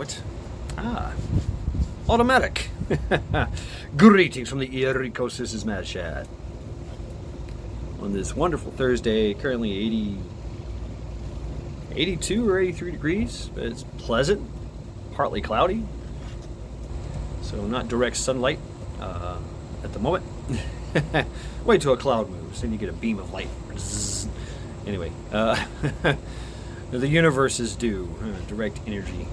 What? Ah. Automatic. Greetings from the Erie Coast. This is Mad Shad. On this wonderful Thursday, currently 82 or 83 degrees, but it's pleasant, partly cloudy, so not direct sunlight at the moment. Wait till a cloud moves, then you get a beam of light. Anyway, the universe is due direct energy.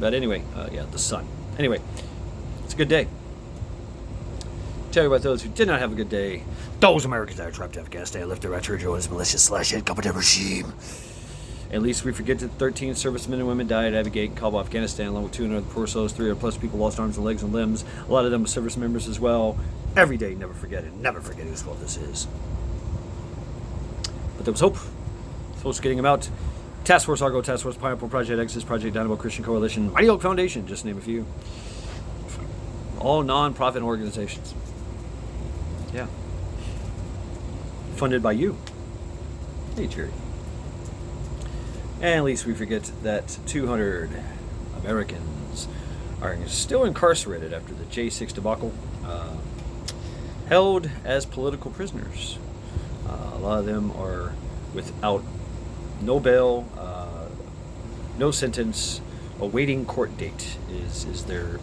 But anyway, yeah, the sun. Anyway, it's a good day. Tell you about those who did not have a good day. Those Americans that are trapped in Afghanistan left their Joe's malicious / incompetent regime. At least we forget that 13 servicemen and women died at Abbey Gate in Kabul, Afghanistan, along with 200 poor souls, 300 plus people lost arms and legs and limbs. A lot of them were service members as well. Every day, never forget it. Never forget whose fault this is. But there was hope. Folks getting them out. Task Force Argo, Task Force Pineapple, Project Exodus, Project Dynamo, Christian Coalition, Mighty Oak Foundation, just to name a few. All non-profit organizations. Yeah. Funded by you. Hey, Jerry. And at least we forget that 200 Americans are still incarcerated after the J6 debacle, held as political prisoners. A lot of them are without no bail, no sentence, awaiting court date is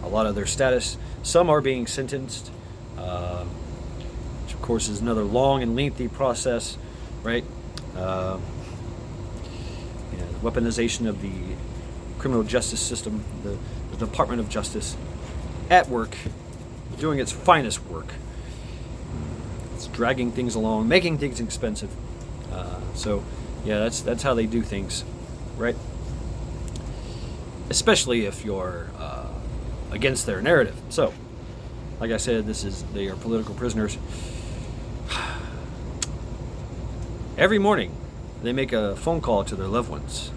a lot of their status. Some are being sentenced, which of course is another long and lengthy process, right? The weaponization of the criminal justice system, the Department of Justice, at work, doing its finest work. It's dragging things along, making things expensive. So, yeah, that's how they do things, right? Especially if you're against their narrative. So, like I said, they are political prisoners. Every morning, they make a phone call to their loved ones,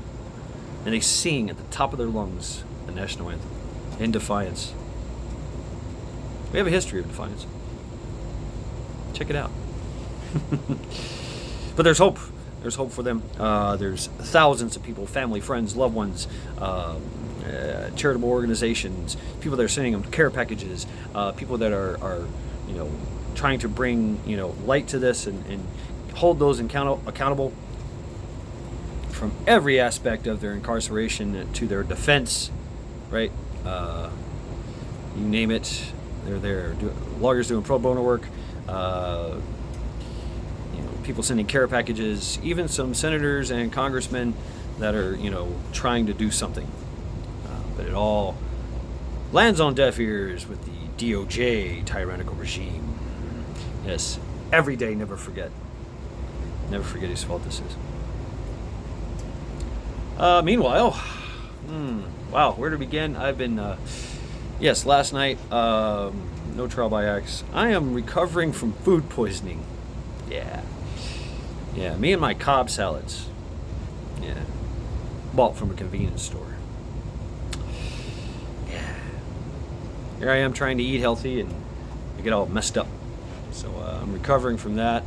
and they sing at the top of their lungs the national anthem in defiance. We have a history of defiance. Check it out. But there's hope. There's hope for them. There's thousands of people, family, friends, loved ones, charitable organizations, people that are sending them care packages, people that are trying to bring light to this and hold those accountable from every aspect of their incarceration to their defense, right? You name it, they're there. Lawyers doing pro bono work, people sending care packages, even some senators and congressmen that are, trying to do something. But it all lands on deaf ears with the DOJ tyrannical regime. Yes, every day, never forget. Never forget whose fault this is. Meanwhile, wow, where to begin? I've been, last night, no trial by axe. I am recovering from food poisoning. Yeah, me and my Cobb salads. Yeah, bought from a convenience store. Yeah, here I am trying to eat healthy and I get all messed up. So I'm recovering from that.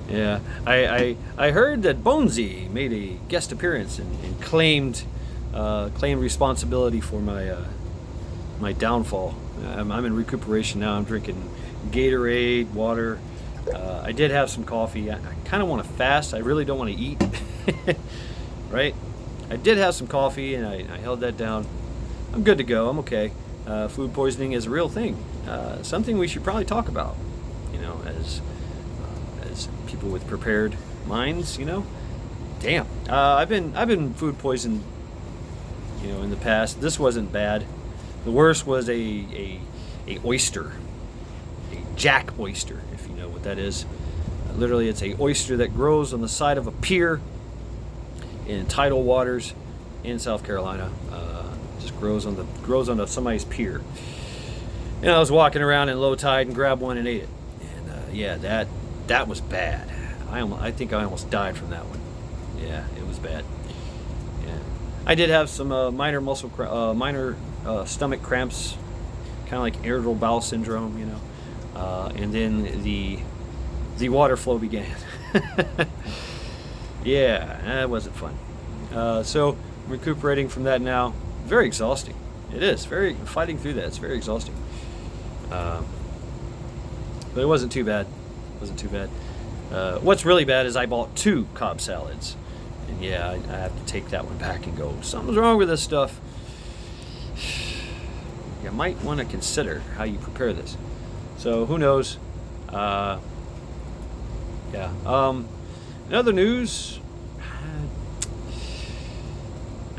Yeah, I heard that Bonesy made a guest appearance and claimed responsibility for my downfall. I'm in recuperation now. I'm drinking Gatorade, water. I did have some coffee. I kind of want to fast. I really don't want to eat. Right? I did have some coffee and I held that down. I'm good to go. I'm okay. Food poisoning is a real thing. Something we should probably talk about. As people with prepared minds. Damn. I've been food poisoned. In the past. This wasn't bad. The worst was a oyster, a jack oyster, if you know what that is. Literally, it's a oyster that grows on the side of a pier in tidal waters in South Carolina. Just grows on somebody's pier. And I was walking around in low tide and grabbed one and ate it. And that was bad. I think I almost died from that one. Yeah, it was bad. Yeah, I did have some minor stomach cramps, kind of like irritable bowel syndrome, and then the water flow began. Yeah, that wasn't fun. So recuperating from that now. Very exhausting. It is fighting through that. It's very exhausting. But it wasn't too bad. What's really bad is I bought 2 Cobb salads, and yeah, I have to take that one back and go, something's wrong with this stuff. You might want to consider how you prepare this. So who knows? Yeah. In other news,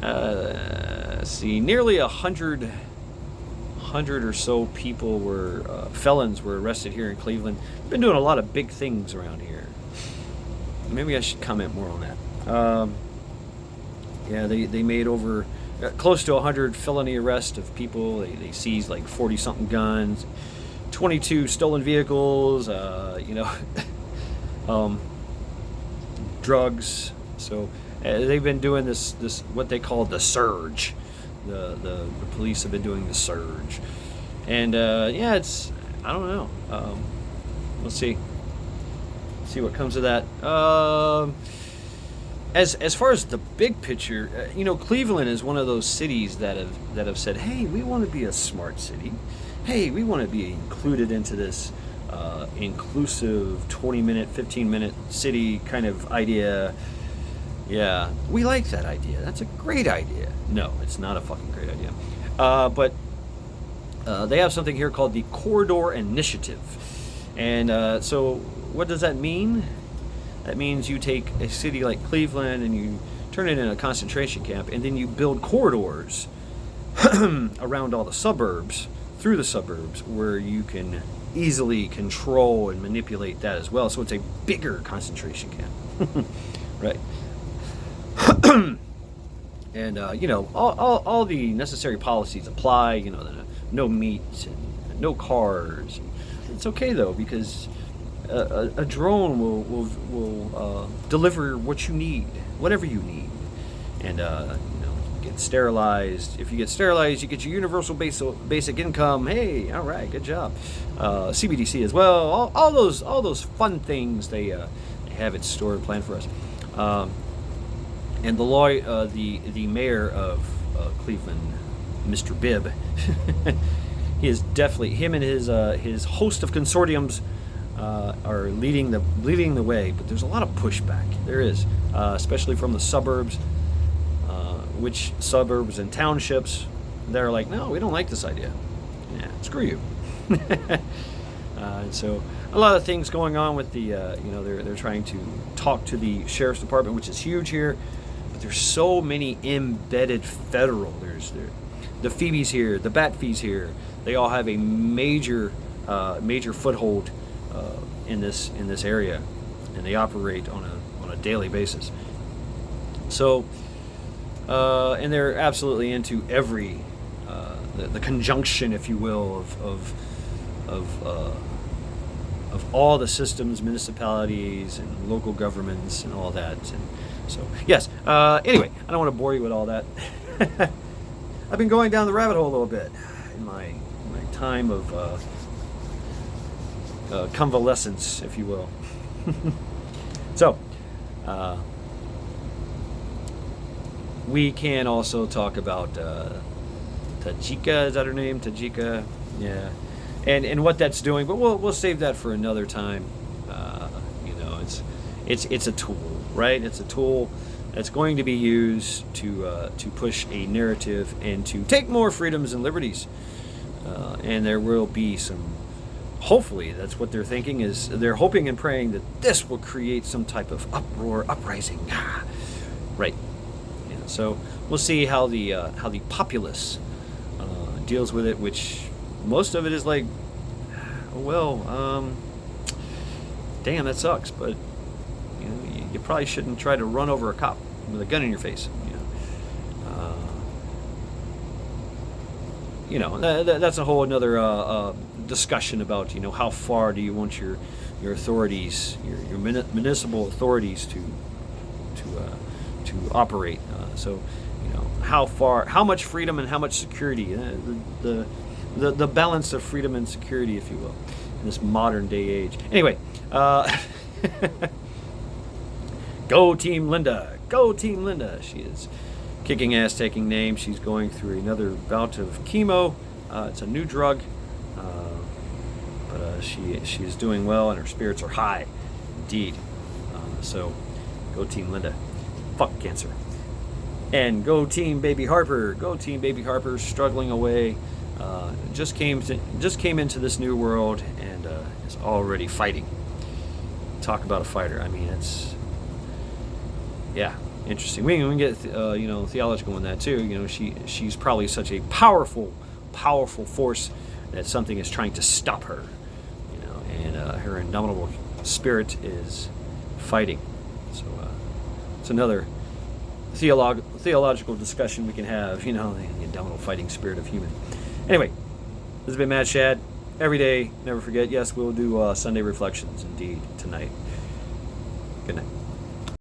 let's see, nearly 100 or so people felons were arrested here in Cleveland. We've been doing a lot of big things around here. Maybe I should comment more on that. Yeah, they made over close to 100 felony arrests of people. They seized like 40-something guns, 22 stolen vehicles, drugs. So they've been doing this what they call the surge. The police have been doing the surge, and yeah, it's, I don't know. Let's see what comes of that. As far as the big picture, Cleveland is one of those cities that have said, hey, we want to be a smart city. Hey, we want to be included into this inclusive 20-minute, 15-minute city kind of idea. Yeah, we like that idea. That's a great idea. No, it's not a fucking great idea. But they have something here called the Corridor Initiative. And so what does that mean? That means you take a city like Cleveland and you turn it into a concentration camp, and then you build corridors around all the suburbs, through the suburbs, where you can easily control and manipulate that as well. So it's a bigger concentration camp. Right. And all the necessary policies apply. No meat and no cars. It's okay though, because a drone will deliver what you need, whatever you need, and get sterilized. If you get sterilized, you get your universal basic income. Hey, all right, good job. CBDC as well. All those fun things they have in store and planned for us. And the mayor of Cleveland, Mr. Bibb, he is definitely, him and his host of consortiums are leading the way. But there's a lot of pushback. There is, especially from the suburbs, which suburbs and townships. They're like, no, we don't like this idea. Yeah, screw you. And so a lot of things going on with the, they're trying to talk to the sheriff's department, which is huge here. But there's so many embedded federal. There's the Phoebes here, the Bat Fees here. They all have a major foothold in this area, and they operate on a daily basis. So, and they're absolutely into every the conjunction, if you will, of all the systems, municipalities and local governments and all that. And so, yes. Anyway, I don't want to bore you with all that. I've been going down the rabbit hole a little bit in my time of convalescence, if you will. So, we can also talk about Tajika. Is that her name? Tajika? Yeah. And what that's doing, but we'll save that for another time. It's a tool, right? It's a tool that's going to be used to push a narrative and to take more freedoms and liberties. And there will be some. Hopefully, that's what they're thinking. Is they're hoping and praying that this will create some type of uproar, uprising, right? So we'll see how the populace deals with it, which. Most of it is like, damn, that sucks, but you probably shouldn't try to run over a cop with a gun in your face. That's a whole another discussion about how far do you want your authorities, your municipal authorities to operate. So how much freedom and how much security. The balance of freedom and security, if you will, in this modern day age. Anyway, go TeamLinda. Go TeamLinda. She is kicking ass, taking names. She's going through another bout of chemo. It's a new drug, but she is doing well, and her spirits are high, indeed. So, go TeamLinda. Fuck cancer. And go TeamBabyHarper. Go TeamBabyHarper. Struggling away. Just came into this new world and is already fighting. Talk about a fighter. I mean, it's interesting. We can get theological in that too. You know, she's probably such a powerful force that something is trying to stop her. You know, and her indomitable spirit is fighting. So it's another theological discussion we can have. You know, the indomitable fighting spirit of human. Anyway, this has been Mad Shad. Every day, never forget. Yes, we'll do Sunday reflections indeed tonight. Good night.